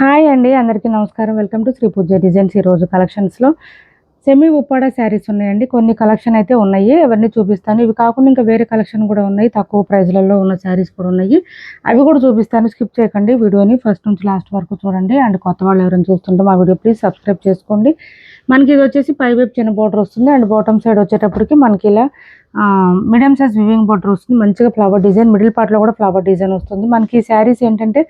Hi అండి, అందరికీ నమస్కారం. Welcome to Shri Pooja designs. ఈరోజు కలెక్షన్స్లో సెమీ ఉప్పాడ శారీస్ ఉన్నాయండి. కొన్ని కలెక్షన్ అయితే ఉన్నాయి, అవన్నీ చూపిస్తాను. ఇవి కాకుండా ఇంకా వేరే కలెక్షన్ కూడా ఉన్నాయి, తక్కువ ప్రైజ్లలో ఉన్న శారీస్ కూడా ఉన్నాయి, అవి కూడా చూపిస్తాను. స్కిప్ చేయకండి వీడియోని, ఫస్ట్ నుంచి లాస్ట్ వరకు చూడండి. అండ్ కొత్త వాళ్ళు ఎవరైనా చూస్తుంటే మా వీడియో ప్లీజ్ సబ్స్క్రైబ్ చేసుకోండి. మనకి ఇది వచ్చేసి పై వైపు చిన్న బోర్డర్ వస్తుంది, అండ్ బాటమ్ సైడ్ వచ్చేటప్పటికి మనకి ఇలా మీడియం సైజ్ వివింగ్ బోర్డర్ వస్తుంది. మంచిగా ఫ్లవర్ డిజైన్, మిడిల్ పార్ట్లో కూడా ఫ్లవర్ డిజైన్ వస్తుంది. మనకి ఈ శారీస్ ఏంటంటే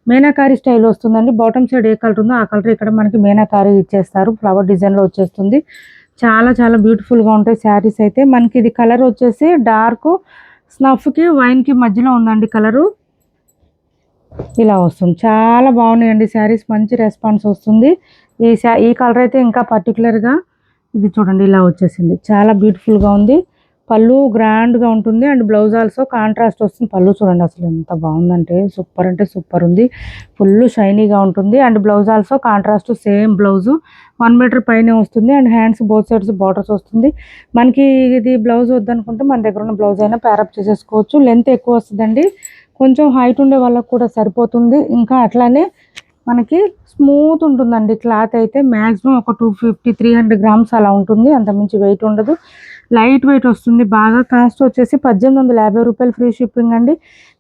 మీనాకారి స్టైల్ వస్తుందండి. బాటమ్ సైడ్ ఏ కలర్ ఉందో ఆ కలర్ ఇక్కడ మనకి మీనాకారి ఇచ్చేస్తారు, ఫ్లవర్ డిజైన్లో వచ్చేస్తుంది. చాలా చాలా బ్యూటిఫుల్గా ఉంటాయి శారీస్ అయితే. మనకి ఇది కలర్ వచ్చేసి డార్క్ స్నఫ్కి వైన్కి మధ్యలో ఉందండి కలరు. ఇలా వస్తుంది, చాలా బాగున్నాయండి శారీస్, మంచి రెస్పాన్స్ వస్తుంది. ఈ కలర్ అయితే ఇంకా పర్టికులర్గా ఇది చూడండి, ఇలా వచ్చేసింది, చాలా బ్యూటిఫుల్గా ఉంది. పళ్ళు గ్రాండ్గా ఉంటుంది, అండ్ బ్లౌజ్ ఆల్సో కాంట్రాస్ట్ వస్తుంది. పళ్ళు చూడండి అసలు ఎంత బాగుందంటే అంటే సూపర్ ఉంది, ఫుల్ షైనీగా ఉంటుంది. And blouse also contrast, same blouse 1 metre పైనే వస్తుంది. And hands both sides borders వస్తుంది. మనకి ఇది బ్లౌజ్ వద్దనుకుంటే మన దగ్గర ఉన్న బ్లౌజ్ అయినా ప్యారప్ చేసేసుకోవచ్చు. లెంత్ ఎక్కువ వస్తుందండి, కొంచెం హైట్ ఉండే వాళ్ళకు కూడా సరిపోతుంది. ఇంకా అట్లానే మనకి స్మూత్ ఉంటుందండి క్లాత్ అయితే. మ్యాక్సిమం ఒక 250-300 గ్రామ్స్ అలా ఉంటుంది, అంతమించి వెయిట్ ఉండదు. లైట్ వెయిట్ వస్తుంది బాగా. కాస్ట్ వచ్చేసి 1850 రూపాయలు, ఫ్రీ షిప్పింగ్ అండి.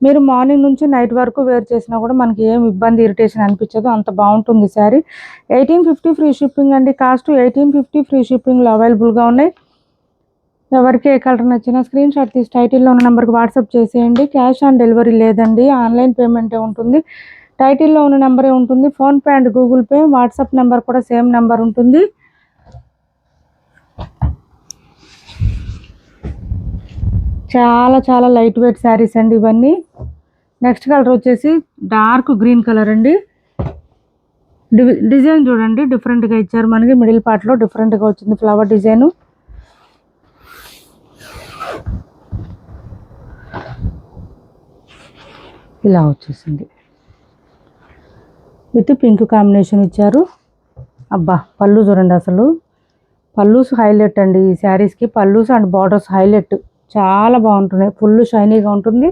మీరు మార్నింగ్ నుంచి నైట్ వరకు వేర్ చేసినా కూడా మనకి ఏం ఇబ్బంది, ఇరిటేషన్ అనిపించదు, అంత బాగుంటుంది శారీ. 1850 ఫ్రీ షిప్పింగ్ అండి. కాస్ట్ 1850 ఫ్రీ షిప్పింగ్లో అవైలబుల్గా ఉన్నాయి. ఎవరికి ఏ కలర్ నచ్చినా స్క్రీన్ షాట్ తీసి టైటిల్లో ఉన్న నెంబర్కి వాట్సాప్ చేసేయండి. క్యాష్ ఆన్ డెలివరీ లేదండి, ఆన్లైన్ పేమెంటే ఉంటుంది. టైటిల్లో ఉన్న నెంబరే ఉంటుంది. PhonePe and Google pay, WhatsApp number కూడా సేమ్ నెంబర్ ఉంటుంది. చాలా చాలా లైట్ వెయిట్ శారీస్ అండి ఇవన్నీ. నెక్స్ట్ కలర్ వచ్చేసి డార్క్ గ్రీన్ కలర్ అండి. డిజైన్ చూడండి డిఫరెంట్గా ఇచ్చారు మనకి, మిడిల్ పార్ట్లో డిఫరెంట్గా వచ్చింది ఫ్లవర్ డిజైను. ఇలా వచ్చేసింది, విత్ పింక్ కాంబినేషన్ ఇచ్చారు. అబ్బా పళ్ళు చూడండి అసలు, పళ్ళూస్ హైలైట్ అండి ఈ శారీస్కి. పళ్ళూస్ అండ్ బార్డర్స్ హైలైట్, చాలా బాగుంటున్నాయి, ఫుల్ షైనీగా ఉంటుంది.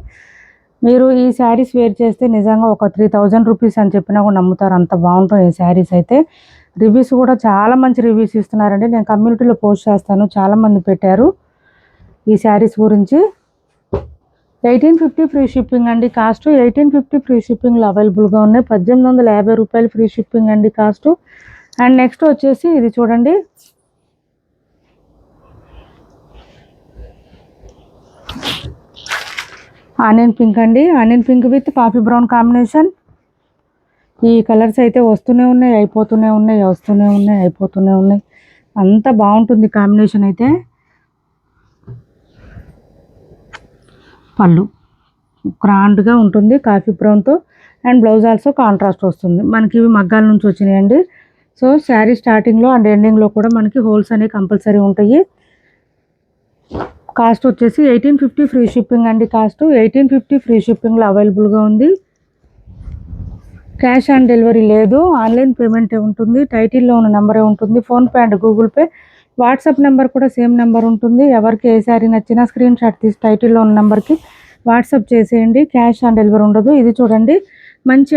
మీరు ఈ శారీస్ వేర్ చేస్తే నిజంగా ఒక 3000 రూపీస్ అని చెప్పినా కూడా నమ్ముతారు, అంత బాగుంటాయి ఈ శారీస్ అయితే. రివ్యూస్ కూడా చాలా మంచి రివ్యూస్ ఇస్తున్నారండి. నేను కమ్యూనిటీలో పోస్ట్ చేస్తాను, చాలామంది పెట్టారు ఈ శారీస్ గురించి. 1850 ఫ్రీ షిప్పింగ్ అండి. కాస్ట్ 1850 ఫ్రీ షిప్పింగ్లో అవైలబుల్గా ఉన్నాయి. 1850 రూపాయలు ఫ్రీ షిప్పింగ్ అండి కాస్ట్. అండ్ నెక్స్ట్ వచ్చేసి ఇది చూడండి, ఆనియన్ పింక్ అండి. Onion pink with coffee brown combination. ఈ కలర్స్ అయితే వస్తూనే ఉన్నాయి, అయిపోతూనే ఉన్నాయి, వస్తూనే ఉన్నాయి, అయిపోతూనే ఉన్నాయి, అంత బాగుంటుంది కాంబినేషన్ అయితే. పళ్ళు గ్రాండ్గా ఉంటుంది కాఫీ బ్రౌన్తో, అండ్ బ్లౌజ్ ఆల్సో కాంట్రాస్ట్ వస్తుంది. మనకి ఇవి మగ్గాల నుంచి వచ్చినాయండి. సో శారీ స్టార్టింగ్లో అండ్ ఎండింగ్లో కూడా మనకి హోల్స్ అనేవి కంపల్సరీ ఉంటాయి. కాస్ట్ వచ్చేసి 1850 ఫ్రీ షిప్పింగ్ అండి. కాస్ట్ 1850 ఫ్రీ షిప్పింగ్లో అవైలబుల్గా ఉంది. క్యాష్ ఆన్ డెలివరీ లేదు, ఆన్లైన్ పేమెంటే ఉంటుంది. టైటిల్లో ఉన్న నెంబరే ఉంటుంది. PhonePe and Google pay, WhatsApp number కూడా సేమ్ నెంబర్ ఉంటుంది. ఎవరికి ఏ శారీ నచ్చినా స్క్రీన్ షాట్ తీసి టైటిల్లో ఉన్న నెంబర్కి వాట్సాప్ చేసేయండి. క్యాష్ ఆన్ డెలివరీ ఉండదు. ఇది చూడండి మంచి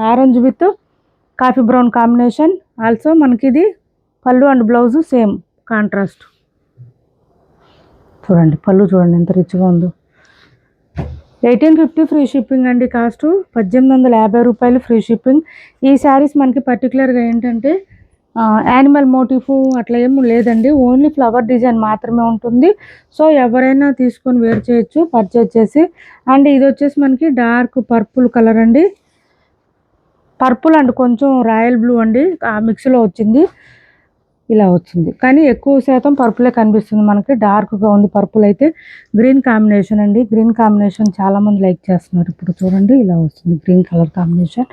orange with coffee brown combination. Also మనకి ఇది పళ్ళు అండ్ బ్లౌజు సేమ్ కాంట్రాస్ట్. చూడండి పళ్ళు చూడండి ఎంత రిచ్గా ఉందో. 1850 ఫ్రీ షిప్పింగ్ అండి. కాస్ట్ 1850 రూపాయలు ఫ్రీ షిప్పింగ్. ఈ శారీస్ మనకి పర్టికులర్గా ఏంటంటే యానిమల్ మోటిఫ్ అట్లా ఏమీ లేదండి, ఓన్లీ ఫ్లవర్ డిజైన్ మాత్రమే ఉంటుంది. సో ఎవరైనా తీసుకొని వేర్ చేయొచ్చు పర్చేజ్ చేసి. అండ్ ఇది వచ్చేసి మనకి డార్క్ పర్పుల్ కలర్ అండి, పర్పుల్ అండ్ కొంచెం రాయల్ బ్లూ అండి, ఆ మిక్స్లో వచ్చింది. ఇలా వచ్చింది, కానీ ఎక్కువ శాతం పర్పులే కనిపిస్తుంది మనకి, డార్క్గా ఉంది పర్పుల్ అయితే. గ్రీన్ కాంబినేషన్ అండి, గ్రీన్ కాంబినేషన్ చాలామంది లైక్ చేస్తున్నారు. ఇప్పుడు చూడండి ఇలా వస్తుంది గ్రీన్ కలర్ కాంబినేషన్.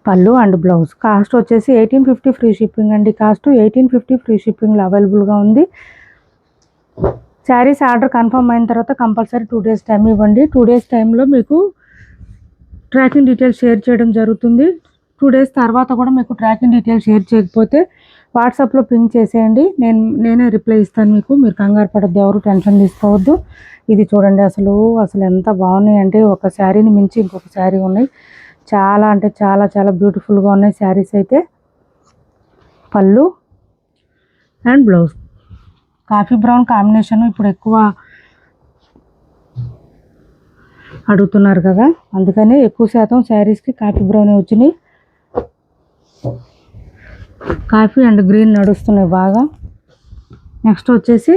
పళ్ళు అండ్ బ్లౌజ్. కాస్ట్ వచ్చేసి 1850 ఫ్రీ షిప్పింగ్ అండి. కాస్ట్ 1850 ఫ్రీ షిప్పింగ్లో అవైలబుల్గా ఉంది. శారీస్ ఆర్డర్ కన్ఫర్మ్ అయిన తర్వాత కంపల్సరీ 2 డేస్ టైం ఇవ్వండి. 2 డేస్ టైంలో మీకు ట్రాకింగ్ డీటెయిల్స్ షేర్ చేయడం జరుగుతుంది. 2 డేస్ తర్వాత కూడా మీకు ట్రాకింగ్ డీటెయిల్స్ షేర్ చేయకపోతే వాట్సాప్లో పింక్ చేసేయండి, నేనే రిప్లై ఇస్తాను మీకు. మీరు కంగారు పడద్దు, ఎవరు టెన్షన్ తీసుకోవద్దు. ఇది చూడండి అసలు ఎంత బాగున్నాయి అంటే ఒక శారీని మించి ఇంకొక శారీ ఉన్నాయి. చాలా అంటే చాలా చాలా బ్యూటిఫుల్గా ఉన్నాయి శారీస్ అయితే. పళ్ళు and blouse coffee brown combination ఇప్పుడు ఎక్కువ అడుగుతున్నారు కదా, అందుకని ఎక్కువ శాతం శారీస్కి కాఫీ బ్రౌన్ వచ్చినాయి. కాఫీ అండ్ గ్రీన్ నడుస్తున్నాయి బాగా. నెక్స్ట్ వచ్చేసి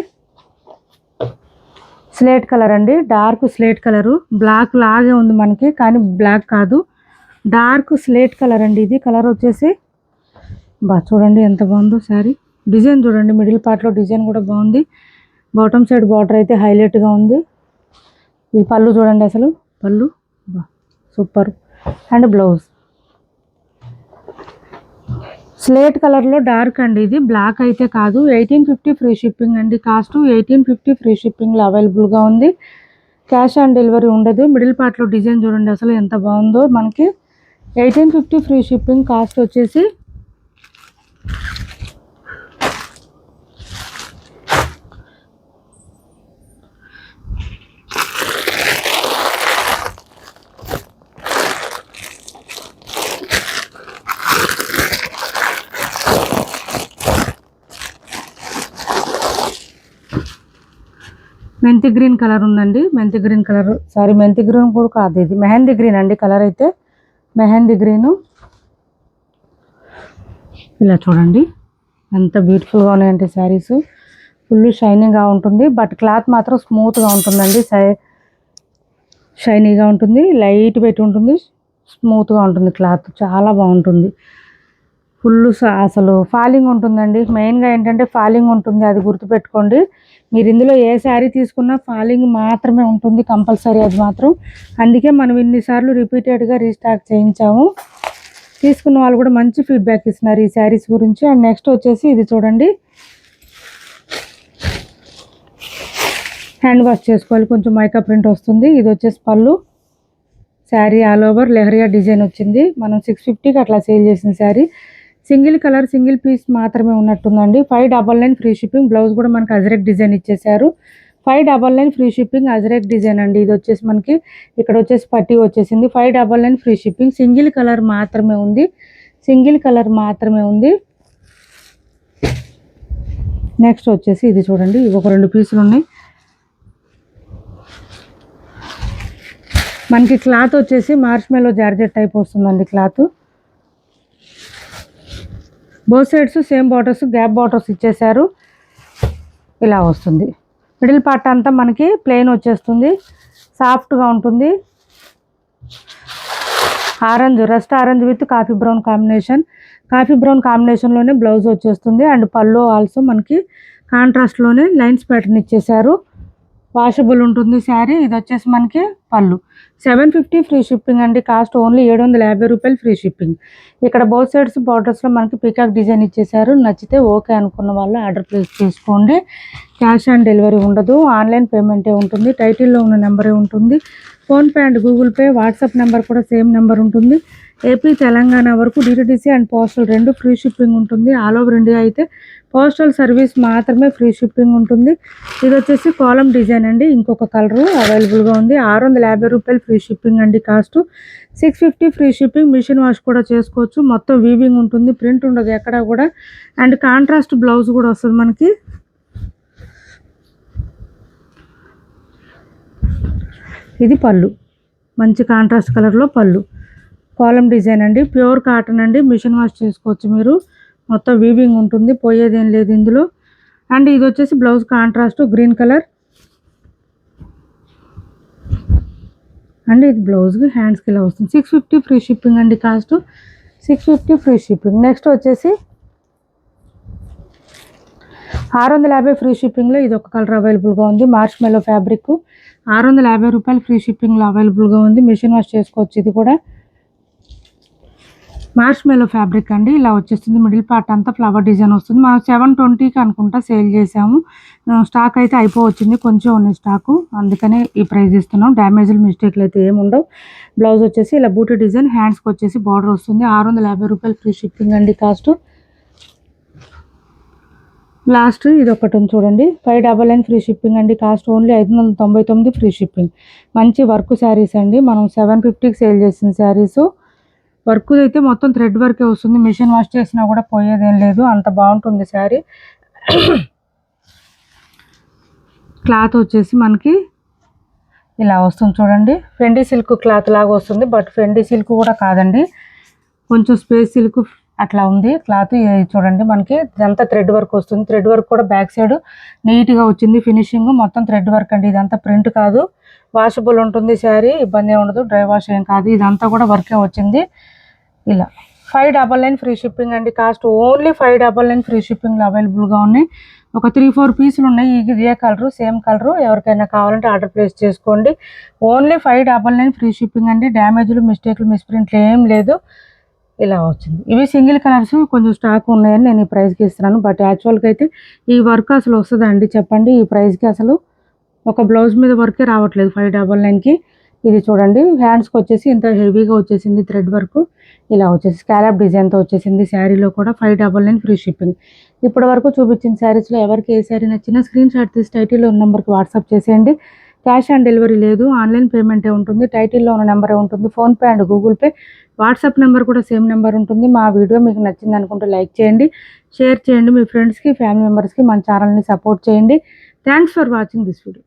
స్లేట్ కలర్ అండి, డార్క్ స్లేట్ కలరు. బ్లాక్ లాగే ఉంది మనకి, కానీ బ్లాక్ కాదు, డార్క్ స్లేట్ కలర్ అండి ఇది. కలర్ వచ్చేసి చూడండి ఎంత బాగుందో శారీ. డిజైన్ చూడండి, మిడిల్ పార్ట్లో డిజైన్ కూడా బాగుంది. బాటమ్ సైడ్ బార్డర్ అయితే హైలైట్గా ఉంది. ఇది పళ్ళు చూడండి, అసలు పళ్ళు సూపర్. అండ్ బ్లౌజ్ స్లేట్ కలర్లో డార్క్ అండి ఇది, బ్లాక్ అయితే కాదు. 1850 ఫ్రీ షిప్పింగ్ అండి. కాస్ట్ 1850 ఫ్రీ షిప్పింగ్లో అవైలబుల్గా ఉంది. క్యాష్ ఆన్ డెలివరీ ఉండదు. మిడిల్ పార్ట్లో డిజైన్ చూడండి అసలు ఎంత బాగుందో మనకి. 1850 ఫ్రీ షిప్పింగ్. కాస్ట్ వచ్చేసి మెంతి గ్రీన్ కలర్ ఉందండి. మెంతి గ్రీన్ కలర్, సారీ మెంతి గ్రీన్ కూడా కాదు, ఇది మెహందీ గ్రీన్ అండి. కలర్ అయితే మెహందీ గ్రీను. ఇలా చూడండి ఎంత బ్యూటిఫుల్గా ఉన్నాయంటే శారీస్. ఫుల్ షైనింగ్గా ఉంటుంది, బట్ క్లాత్ మాత్రం స్మూత్గా ఉంటుందండి. షైనీగా ఉంటుంది, లైట్ వెయిట్ ఉంటుంది, స్మూత్గా ఉంటుంది. క్లాత్ చాలా బాగుంటుంది. ఫుల్ అసలు ఫాలింగ్ ఉంటుందండి. మెయిన్గా ఏంటంటే ఫాలింగ్ ఉంటుంది, అది గుర్తుపెట్టుకోండి. మీరు ఇందులో ఏ శారీ తీసుకున్నా ఫాలింగ్ మాత్రమే ఉంటుంది కంపల్సరీ, అది మాత్రం. అందుకే మనం ఇన్నిసార్లు రిపీటెడ్గా రీస్టాక్ చేయించాము. తీసుకున్న వాళ్ళు కూడా మంచి ఫీడ్బ్యాక్ ఇస్తున్నారు ఈ శారీస్ గురించి. అండ్ నెక్స్ట్ వచ్చేసి ఇది చూడండి, హ్యాండ్ వాష్ చేసుకోవాలి, కొంచెం మైకా ప్రింట్ వస్తుంది. ఇది వచ్చేసి పళ్ళు. Sari all over leheriya design వచ్చింది. మనం 650కి అట్లా సేల్ చేసిన sari. Single colour single piece మాత్రమే ఉన్నట్టుందండి. 599 ఫ్రీ షిప్పింగ్. బ్లౌజ్ కూడా మనకి అజరెక్ డిజైన్ ఇచ్చేసారు. 599 ఫ్రీ షిప్పింగ్, అజరెక్ డిజైన్ అండి. ఇది వచ్చేసి మనకి ఇక్కడ వచ్చేసి పట్టీ వచ్చేసింది. 599 ఫ్రీ షిప్పింగ్. సింగిల్ కలర్ మాత్రమే ఉంది, సింగిల్ కలర్ మాత్రమే ఉంది. నెక్స్ట్ వచ్చేసి ఇది చూడండి, ఇవి ఒక 2 పీసులు ఉన్నాయి. మనకి క్లాత్ వచ్చేసి మార్ష్మెల్లో జార్జెట్ టైప్ వస్తుందండి cloth. Both sides same borders, gap borders ఇచ్చేసారు. ఇలా వస్తుంది. మిడిల్ పార్ట్ అంతా మనకి ప్లెయిన్ వచ్చేస్తుంది, సాఫ్ట్గా ఉంటుంది. Orange, rust orange with coffee brown combination. Coffee brown కాంబినేషన్లోనే బ్లౌజ్ వచ్చేస్తుంది. అండ్ పళ్ళు ఆల్సో మనకి కాంట్రాస్ట్లోనే లైన్స్ ప్యాటర్న్ ఇచ్చేసారు. వాషబుల్ ఉంటుంది శారీ. ఇది వచ్చేసి మనకి పళ్ళు. 750 ఫ్రీ షిప్పింగ్ అండి. కాస్ట్ ఓన్లీ 750 రూపాయలు ఫ్రీ షిప్పింగ్. ఇక్కడ బోత్ సైడ్స్ బార్డర్స్లో మనకి పీకాక్ డిజైన్ ఇచ్చేసారు. నచ్చితే ఓకే అనుకున్న వాళ్ళు ఆర్డర్ ప్లేస్ చేసుకోండి. క్యాష్ ఆన్ డెలివరీ ఉండదు, ఆన్లైన్ పేమెంటే ఉంటుంది. టైటిల్లో ఉన్న నెంబరే ఉంటుంది. PhonePe and Google pay, WhatsApp number కూడా సేమ్ నెంబర్ ఉంటుంది. ఏపీ తెలంగాణ వరకు DTDC and postal 2 free shipping ఉంటుంది. ఆల్ ఓవర్ ఇండియా అయితే పోస్టల్ సర్వీస్ మాత్రమే ఫ్రీ షిప్పింగ్ ఉంటుంది. ఇది వచ్చేసి కాలం డిజైన్ అండి. ఇంకొక కలరు అవైలబుల్గా ఉంది. 650 రూపాయలు ఫ్రీ షిప్పింగ్ అండి. Cost 650 free shipping. Machine wash కూడా చేసుకోవచ్చు. మొత్తం వీవింగ్ ఉంటుంది, ప్రింట్ ఉండదు ఎక్కడ కూడా. అండ్ కాంట్రాస్ట్ బ్లౌజ్ కూడా వస్తుంది మనకి. ఇది పళ్ళు, మంచి కాంట్రాస్ట్ కలర్లో పళ్ళు. కాలం డిజైన్ అండి, ప్యూర్ కాటన్ అండి. మిషన్ వాష్ చేసుకోవచ్చు మీరు. మొత్తం వీవింగ్ ఉంటుంది, పోయేదేం లేదు ఇందులో. అండ్ ఇది వచ్చేసి blouse contrast green colour. And ఇది బ్లౌజ్కి హ్యాండ్స్కి ఇలా వస్తుంది. 650 ఫ్రీ షిప్పింగ్ అండి. Cost 650 free shipping. నెక్స్ట్ వచ్చేసి 650 ఫ్రీ షిప్పింగ్లో ఇది ఒక కలర్ అవైలబుల్గా ఉంది. మార్ష్మెల్లో ఫ్యాబ్రిక్. 650 రూపాయలు ఫ్రీ షిప్పింగ్లో అవైలబుల్గా ఉంది. మిషన్ వాష్ చేసుకోవచ్చు. ఇది కూడా మార్ష్మెల్లో ఫ్యాబ్రిక్ అండి. ఇలా వచ్చేస్తుంది. మిడిల్ పార్ట్ అంతా ఫ్లవర్ డిజైన్ వస్తుంది. మనం 720కి అనుకుంటా సేల్ చేసాము. స్టాక్ అయితే అయిపోవచ్చింది, కొంచెం ఉన్నాయి స్టాకు, అందుకనే ఈ ప్రైస్ ఇస్తున్నాం. డ్యామేజ్లు మిస్టేక్లు అయితే ఏముండవు. బ్లౌజ్ వచ్చేసి ఇలా బూటీ డిజైన్, హ్యాండ్స్కి వచ్చేసి బార్డర్ వస్తుంది. 650 రూపాయలు ఫ్రీ షిప్పింగ్ అండి. కాస్ట్ లాస్ట్ ఇది ఒకటి ఉంది చూడండి, 599 ఫ్రీ షిప్పింగ్ అండి. Cost only 599 free shipping. మంచి వర్క్ శారీస్ అండి. మనం 750కి సేల్ చేసిన శారీస్. వర్క్ అయితే మొత్తం థ్రెడ్ వర్కే వస్తుంది. మిషన్ వాష్ చేసినా కూడా పోయేదేం లేదు, అంత బాగుంటుంది శారీ. క్లాత్ వచ్చేసి మనకి ఇలా వస్తుంది చూడండి. ఫెండీ సిల్క్ క్లాత్ లాగా వస్తుంది, బట్ ఫెండీ సిల్క్ కూడా కాదండి, కొంచెం స్పేస్ సిల్క్ అట్లా ఉంది క్లాత్. చూడండి మనకి ఇదంతా థ్రెడ్ వర్క్ వస్తుంది. థ్రెడ్ వర్క్ కూడా బ్యాక్ సైడ్ నీట్గా వచ్చింది. ఫినిషింగ్ మొత్తం థ్రెడ్ వర్క్ అండి. ఇదంతా ప్రింట్ కాదు, వాషబుల్ ఉంటుంది శారీ, ఇబ్బంది ఉండదు, డ్రై వాష్ ఏం కాదు. ఇదంతా కూడా వర్కే వచ్చింది. ఇలా 599 ఫ్రీ షిప్పింగ్ అండి. కాస్ట్ ఓన్లీ 599 ఫ్రీ షిప్పింగ్లో అవైలబుల్గా ఉన్నాయి. ఒక 3-4 పీసులు ఉన్నాయి. ఇదే కలరు, సేమ్ కలరు. ఎవరికైనా కావాలంటే ఆర్డర్ ప్లేస్ చేసుకోండి. ఓన్లీ 599 ఫ్రీ షిప్పింగ్ అండి. డ్యామేజ్లు, మిస్టేక్లు, మిస్ప్రింట్లు ఏం లేదు. ఇలా వచ్చింది. ఇవి సింగిల్ కలర్స్ కొంచెం స్టాక్ ఉన్నాయని నేను ఈ ప్రైస్కి ఇస్తున్నాను. బట్ యాక్చువల్గా అయితే ఈ వర్క్ అసలు వస్తుందండి చెప్పండి? ఈ ప్రైస్కి అసలు ఒక బ్లౌజ్ మీద వర్కే రావట్లేదు 599కి. ఇది చూడండి, హ్యాండ్స్కి వచ్చేసి ఇంత హెవీగా వచ్చేసింది థ్రెడ్ వర్క్. ఇలా వచ్చేసి స్కాలప్ డిజైన్తో వచ్చేసింది. శారీలో కూడా 599 ఫ్రీ షిప్పింగ్. ఇప్పటి వరకు చూపించిన శారీస్లో ఎవరికి ఏ శారీ నచ్చినా స్క్రీన్ షాట్ తీసి టైటిల్లో ఉన్న నెంబర్కి వాట్సాప్ చేసేయండి. క్యాష్ ఆన్ డెలివరీ లేదు, ఆన్లైన్ పేమెంటే ఉంటుంది. టైటిల్లో ఉన్న నెంబరే ఉంటుంది. PhonePe and Google pay, WhatsApp number కూడా సేమ్ నెంబర్ ఉంటుంది. మా వీడియో మీకు నచ్చింది అనుకుంటే లైక్ చేయండి, షేర్ చేయండి, మీ ఫ్రెండ్స్కి, ఫ్యామిలీ మెంబర్స్కి మన ఛానల్ని సపోర్ట్ చేయండి. Thanks for watching this video.